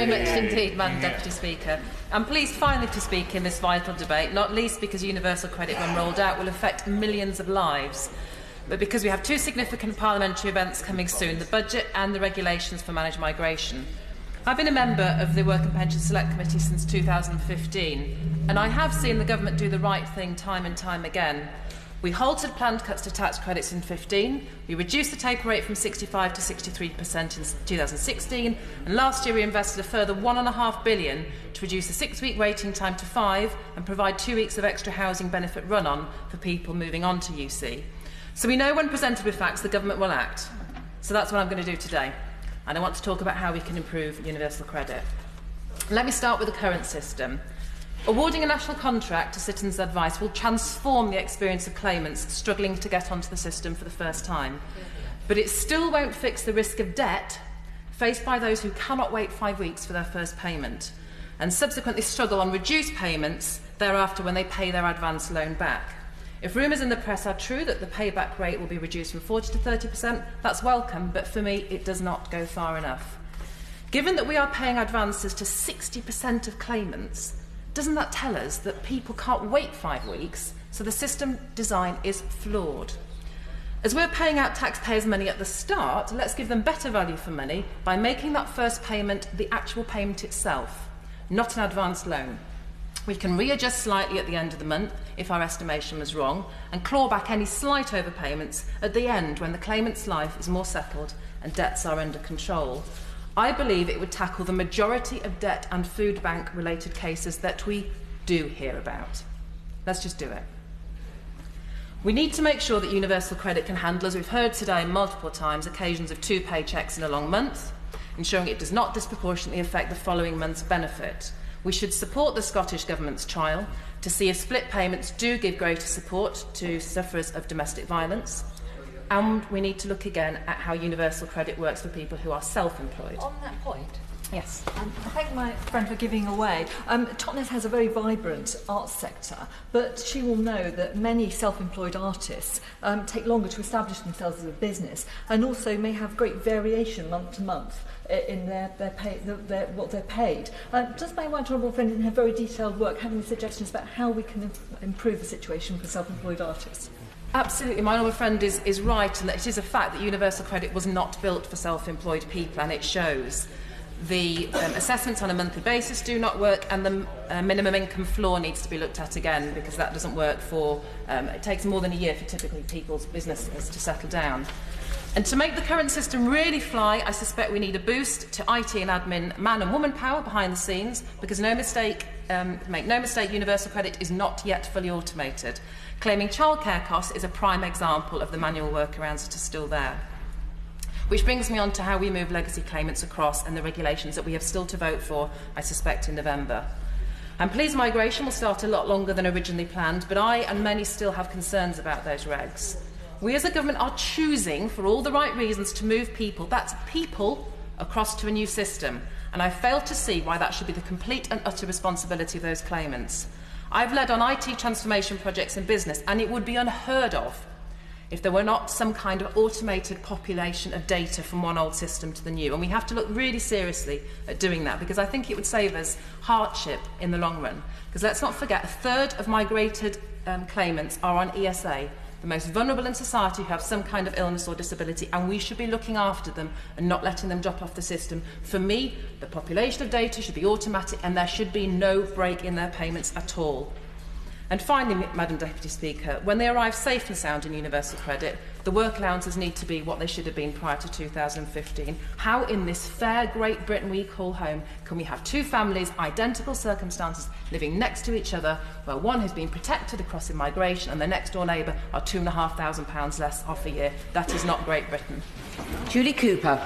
very much indeed, Madam Deputy Speaker. I'm pleased finally to speak in this vital debate, not least because universal credit, when rolled out, will affect millions of lives, but because we have two significant parliamentary events coming soon, the budget and the regulations for managed migration. I've been a member of the Work and Pension Select Committee since 2015, and I have seen the government do the right thing time and time again. We halted planned cuts to tax credits in 2015, we reduced the taper rate from 65 to 63% in 2016, and last year we invested a further £1.5 billion to reduce the 6-week waiting time to 5 and provide 2 weeks of extra housing benefit run-on for people moving on to UC. So we know when presented with facts the government will act. So that's what I'm going to do today. And I want to talk about how we can improve universal credit. Let me start with the current system. Awarding a national contract to Citizens' Advice will transform the experience of claimants struggling to get onto the system for the first time. But it still won't fix the risk of debt faced by those who cannot wait 5 weeks for their first payment and subsequently struggle on reduced payments thereafter when they pay their advance loan back. If rumours in the press are true that the payback rate will be reduced from 40 to 30%, that's welcome, but for me it does not go far enough. Given that we are paying advances to 60% of claimants, doesn't that tell us that people can't wait 5 weeks, so the system design is flawed? As we're paying out taxpayers' money at the start, let's give them better value for money by making that first payment the actual payment itself, not an advance loan. We can readjust slightly at the end of the month if our estimation was wrong and claw back any slight overpayments at the end when the claimant's life is more settled and debts are under control. I believe it would tackle the majority of debt and food bank related cases that we do hear about. Let's just do it. We need to make sure that universal credit can handle, as we've heard today multiple times, occasions of 2 paychecks in a long month, ensuring it does not disproportionately affect the following month's benefit. We should support the Scottish Government's trial to see if split payments do give greater support to sufferers of domestic violence. And we need to look again at how universal credit works for people who are self-employed. On that point, yes. I thank my friend for giving away. Totnes has a very vibrant arts sector, but she will know that many self-employed artists take longer to establish themselves as a business and also may have great variation month to month in what they're paid. Does my right honourable friend in her very detailed work have any suggestions about how we can improve the situation for self-employed artists? Absolutely. My honourable friend is right, and that it is a fact that universal credit was not built for self-employed people, and it shows. The assessments on a monthly basis do not work, and the minimum income floor needs to be looked at again, because that doesn't work for, it takes more than a year for typically people's businesses to settle down. And to make the current system really fly, I suspect we need a boost to IT and admin man and woman power behind the scenes, because make no mistake, universal credit is not yet fully automated. Claiming childcare costs is a prime example of the manual workarounds that are still there. Which brings me on to how we move legacy claimants across and the regulations that we have still to vote for, I suspect, in November. I'm pleased migration will start a lot longer than originally planned, but I and many still have concerns about those regs. We as a government are choosing, for all the right reasons, to move people, that's people, across to a new system, and I fail to see why that should be the complete and utter responsibility of those claimants. I've led on IT transformation projects in business, and it would be unheard of if there were not some kind of automated population of data from one old system to the new. And we have to look really seriously at doing that, because I think it would save us hardship in the long run. Because let's not forget, a third of migrated claimants are on ESA, the most vulnerable in society who have some kind of illness or disability, and we should be looking after them and not letting them drop off the system. For me, the population of data should be automatic, and there should be no break in their payments at all. And finally, Madam Deputy Speaker, when they arrive safe and sound in universal credit, the work allowances need to be what they should have been prior to 2015. How in this fair Great Britain we call home can we have two families, identical circumstances, living next to each other, where one has been protected across immigration and their next door neighbour are £2,500 less off a year? That is not Great Britain. Julie Cooper.